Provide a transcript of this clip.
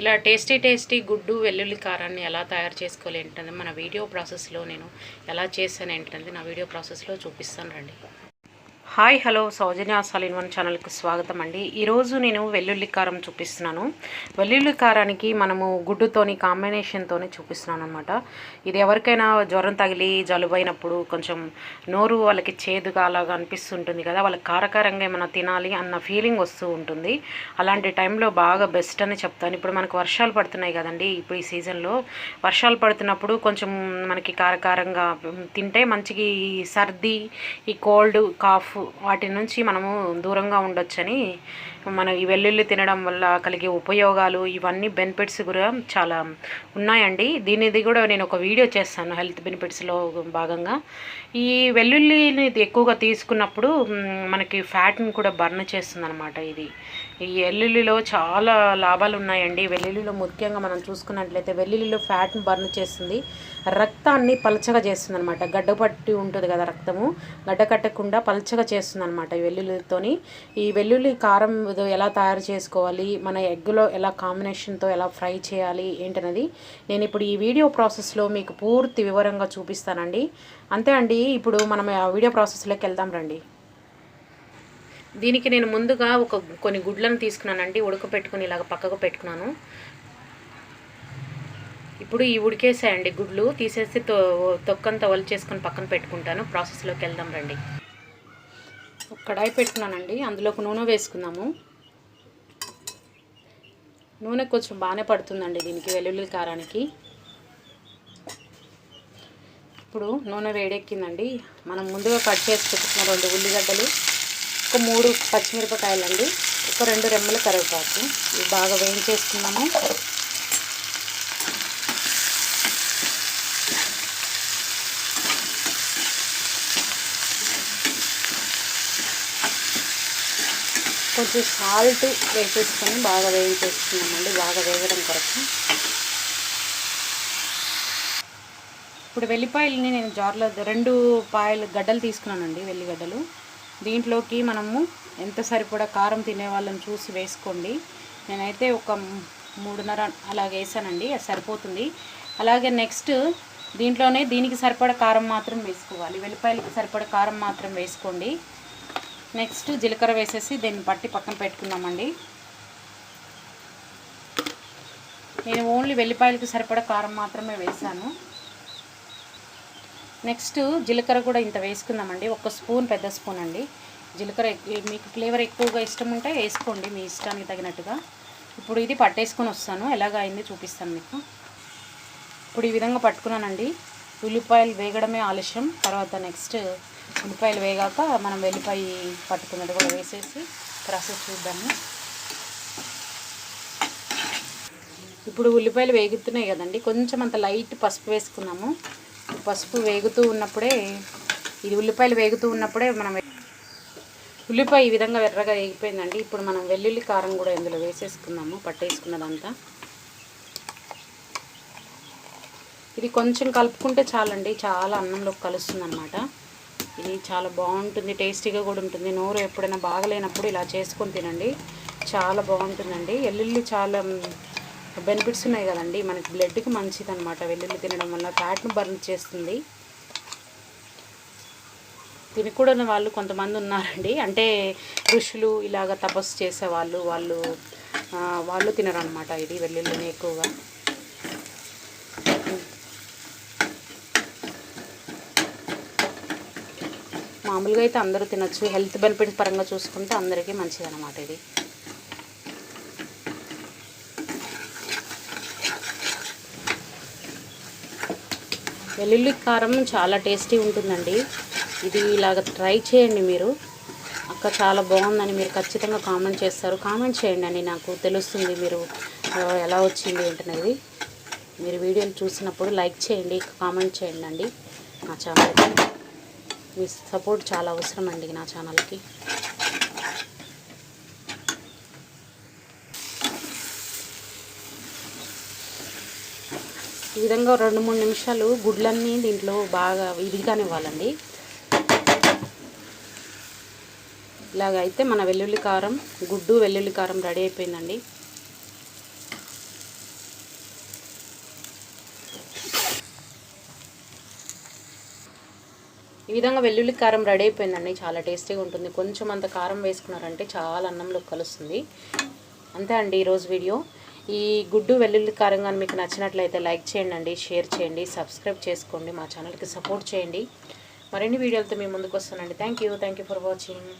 ఇలా టేస్టీ గుడ్డు వెల్లుల్లి కారాన్ని ఎలా తయారు చేసుకోవాలి ఏంటంటే మన వీడియో ప్రాసెస్లో నేను ఎలా చేశాను ఏంటంటే నా వీడియో ప్రాసెస్లో చూపిస్తాను రండి. హాయ్ హలో సౌజన్య సాలిన్ ఛానల్కి స్వాగతం అండి. ఈరోజు నేను వెల్లుల్లి కారం చూపిస్తున్నాను. వెల్లుల్లి కారానికి మనము గుడ్డుతోని కాంబినేషన్తోనే చూపిస్తున్నాను అనమాట. ఇది ఎవరికైనా జ్వరం తగిలి జలుబైనప్పుడు కొంచెం నోరు వాళ్ళకి చేదుగా అలాగా అనిపిస్తుంటుంది కదా, వాళ్ళకి కారకారంగా ఏమైనా తినాలి అన్న ఫీలింగ్ వస్తూ ఉంటుంది. అలాంటి టైంలో బాగా బెస్ట్ అని చెప్తాను. ఇప్పుడు మనకు వర్షాలు పడుతున్నాయి కదండి, ఇప్పుడు ఈ సీజన్లో వర్షాలు పడుతున్నప్పుడు కొంచెం మనకి కారకారంగా తింటే మంచిగా ఈ సర్ది, ఈ కోల్డ్, కాఫ్ వాటి నుంచి మనము దూరంగా ఉండొచ్చని మనం ఈ వెల్లుల్లి తినడం వల్ల కలిగే ఉపయోగాలు ఇవన్నీ బెనిఫిట్స్ కూడా చాలా ఉన్నాయండి. దీనిది కూడా నేను ఒక వీడియో చేస్తాను హెల్త్ బెనిఫిట్స్లో భాగంగా. ఈ వెల్లుల్లిని ఎక్కువగా తీసుకున్నప్పుడు మనకి ఫ్యాట్ని కూడా బర్న్ చేస్తుంది అనమాట. ఈ వెల్లుల్లిలో చాలా లాభాలు ఉన్నాయండి. వెల్లుల్లిలో ముఖ్యంగా మనం చూసుకున్నట్లయితే వెల్లుల్లిలో ఫ్యాట్ని బర్న్ చేస్తుంది, రక్తాన్ని పలచగా చేస్తుంది అనమాట. గడ్డపట్టి ఉంటుంది కదా రక్తము, గడ్డ కట్టకుండా పలచగా చేస్తుంది అనమాట ఈ వెల్లుల్లితోని. ఈ వెల్లుల్లి కారం ఎలా తయారు చేసుకోవాలి, మన ఎగ్లో ఎలా కాంబినేషన్తో ఎలా ఫ్రై చేయాలి ఏంటనేది నేను ఇప్పుడు ఈ వీడియో ప్రాసెస్లో మీకు పూర్తి వివరంగా చూపిస్తానండి. అంతే అండి, ఇప్పుడు మనం ఆ వీడియో ప్రాసెస్లోకి వెళ్దాం రండి. దీనికి నేను ముందుగా కొన్ని గుడ్లను తీసుకున్నానండి, ఉడకపెట్టుకుని ఇలాగ పక్కకు పెట్టుకున్నాను. ఇప్పుడు ఈ ఉడికేసాయండి గుడ్లు, తీసేసి తొక్కంతా చేసుకొని పక్కన పెట్టుకుంటాను. ప్రాసెస్లోకి వెళ్దాం రండి. ఒక కడాయి పెట్టుకున్నానండి, అందులోకి నూనె వేసుకుందాము. నూనె కొంచెం బాగానే పడుతుందండి దీనికి, వెల్లుల్లి కారానికి. ఇప్పుడు నూనె వేడెక్కిందండి. మనం ముందుగా కట్ చేసి పెట్టుకున్న 2 ఉల్లిగడ్డలు, ఒక 3 పచ్చిమిరపకాయలండి, ఒక 2 రెమ్మల కరివేపాకు, ఇవి బాగా వేయించేసుకున్నాము. కొంచెం సాల్ట్ వేసేసుకొని బాగా వేయించేసుకున్నామండి, బాగా వేగడం కొరకు. ఇప్పుడు వెల్లిపాయలని నేను జార్లో 2 గడ్డలు తీసుకున్నానండి, వెల్లిగడ్డలు. దీంట్లోకి మనము ఎంత సరిపడా కారం తినే వాళ్ళని చూసి వేసుకోండి. నేనైతే ఒక 3.5 అలాగ వేసానండి, అది సరిపోతుంది. అలాగే నెక్స్ట్ దీనికి సరిపడా కారం మాత్రం వేసుకోవాలి, వెల్లిపాయలకి సరిపడా కారం మాత్రం వేసుకోండి. నెక్స్ట్ జీలకర్ర వేసేసి దీన్ని పట్టి పక్కన పెట్టుకుందామండి. నేను ఓన్లీ వెల్లిపాయలకి సరిపడా కారం మాత్రమే వేసాను. నెక్స్ట్ జీలకర్ర కూడా ఇంత వేసుకుందామండి, 1 స్పూన్, పెద్ద స్పూన్ అండి జీలకర్ర. మీకు ఫ్లేవర్ ఎక్కువగా ఇష్టం ఉంటే వేసుకోండి మీ ఇష్టానికి తగినట్టుగా. ఇప్పుడు ఇది పట్టేసుకొని వస్తాను, ఎలాగ అయింది చూపిస్తాను మీకు. ఇప్పుడు ఈ విధంగా పట్టుకున్నానండి. ఉల్లిపాయలు వేగడమే ఆలస్యం, తర్వాత నెక్స్ట్ ఉల్లిపాయలు వేగాక మనం వెల్లిపాయ పట్టుకున్నట్టు కూడా వేసేసి ప్రాసెస్ చూద్దాము. ఇప్పుడు ఉల్లిపాయలు వేగుతున్నాయి కదండి, కొంచెం అంత లైట్ పసుపు వేసుకున్నాము. పసుపు వేగుతూ ఉన్నప్పుడే, ఇది ఉల్లిపాయలు వేగుతూ ఉన్నప్పుడే మనం ఉల్లిపాయ ఈ విధంగా ఎర్రగా వేగిపోయిందండి. ఇప్పుడు మనం వెల్లుల్లి కారం కూడా ఇందులో వేసేసుకున్నాము, పట్టేసుకున్నదంతా. ఇది కొంచెం కలుపుకుంటే చాలండి, చాలా అన్నంలోకి కలుస్తుంది అనమాట. ఇది చాలా బాగుంటుంది, టేస్టీగా కూడా ఉంటుంది. నోరు ఎప్పుడైనా బాగలేనప్పుడు ఇలా చేసుకొని తినండి, చాలా బాగుంటుందండి. వెల్లుల్లి చాలా బెనిఫిట్స్ ఉన్నాయి కదండి, మనకి బ్లడ్కి మంచిది అనమాట. వెల్లుల్లి తినడం వల్ల ఫ్యాట్ను బర్న్ చేస్తుంది. తినకూడని వాళ్ళు కొంతమంది ఉన్నారండి, అంటే ఋషులు ఇలాగ తపస్సు చేసేవాళ్ళు, వాళ్ళు తినరనమాట ఇది వెల్లుల్లిని ఎక్కువగా. మామూలుగా అయితే అందరూ తినచ్చు, హెల్త్ బెనిఫిట్స్ పరంగా చూసుకుంటే అందరికీ మంచిదన్నమాట ఇది. వెల్లుల్లి కారం చాలా టేస్టీ ఉంటుందండి. ఇది ఇలాగ ట్రై చేయండి మీరు. అక్క చాలా బాగుందని మీరు ఖచ్చితంగా కామెంట్ చేస్తారు. కామెంట్ చేయండి అండి, నాకు తెలుస్తుంది మీరు ఎలా వచ్చింది ఏంటనేది. మీరు వీడియోలు చూసినప్పుడు లైక్ చేయండి, కామెంట్ చేయండి అండి. నా ఛానల్కి మీ సపోర్ట్ చాలా అవసరం అండి నా ఛానల్కి. ఈ విధంగా 2-3 నిమిషాలు గుడ్లన్నీ దీంట్లో బాగా ఇదిగానివ్వాలండి. ఇలాగైతే మన వెల్లుల్లి కారం, గుడ్డు వెల్లుల్లి కారం రెడీ అయిపోయిందండి. ఈ విధంగా వెల్లుల్లి కారం రెడీ అయిపోయిందండి. చాలా టేస్టీగా ఉంటుంది. కొంచెం అంత కారం వేసుకున్నారంటే చాలా అన్నంలో కలుస్తుంది. అంతే అండి ఈరోజు వీడియో. ఈ గుడ్డు వెల్లుల్లి కారం కానీ మీకు నచ్చినట్లయితే లైక్ చేయండి, షేర్ చేయండి, సబ్స్క్రైబ్ చేసుకోండి, మా ఛానల్కి సపోర్ట్ చేయండి. మరిన్ని వీడియోలతో మీ ముందుకు వస్తానండి. Thank you for watching.